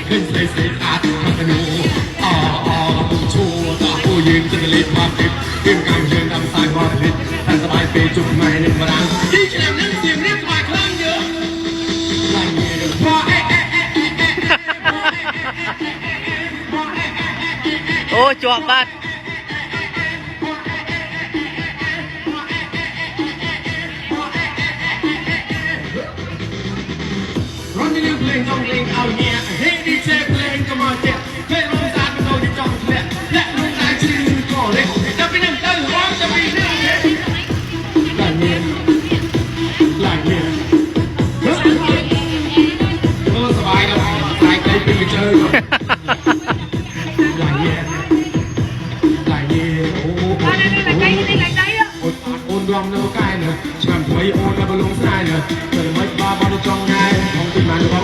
ขึ้นใส่เสียขาดมันจะดูอ๋อชัวต่อผู้ยืนจะผลิตมาติดขึ้นกลางเชิงดำสายบอลลิดท่านสบายปีจุกไม่หนึ่งมาดังยิ่งแฉลมนั่งเสียงเรียกสบายคลั่งเยอะไล่เงี้ยเดินพอโอ้จวบบ้านร้อนจะเลี้ยงเพลงต้องเพลงเอาเงี้ยเฮ้ยดีเจเพลงก็มาเจ็บเพลงลงสารเป็นเราที่จ้องเสียและลงสารชื่อก็เล็กจะไปนั่งเต้นร้องจะไปเรื่องเล็กไล่เงี้ยไล่เงี้ยสบายแล้วสายใจเป็นไปเจอไล่เงี้ยไล่เงี้ยโอ้โอนรวมเนื้อใกล้เนอะช่างถอยโอนแล้วบอลลงสายเนอะเจอไม่บ้าบอลจ้องไงของติดมาหรือเปล่า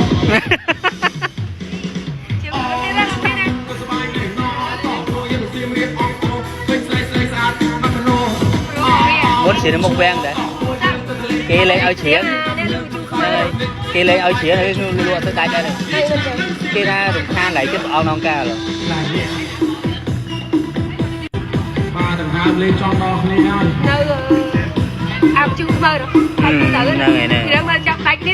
muốn xịn nó một ven đấy kia lên ao xịn kia lên ao xịn thì luôn tới tay đây này kia ra được than lại chứ on non ca rồi ba thằng ham lên cho nó lên ơi ao chưa mơ rồi thì đang bên trong tay đi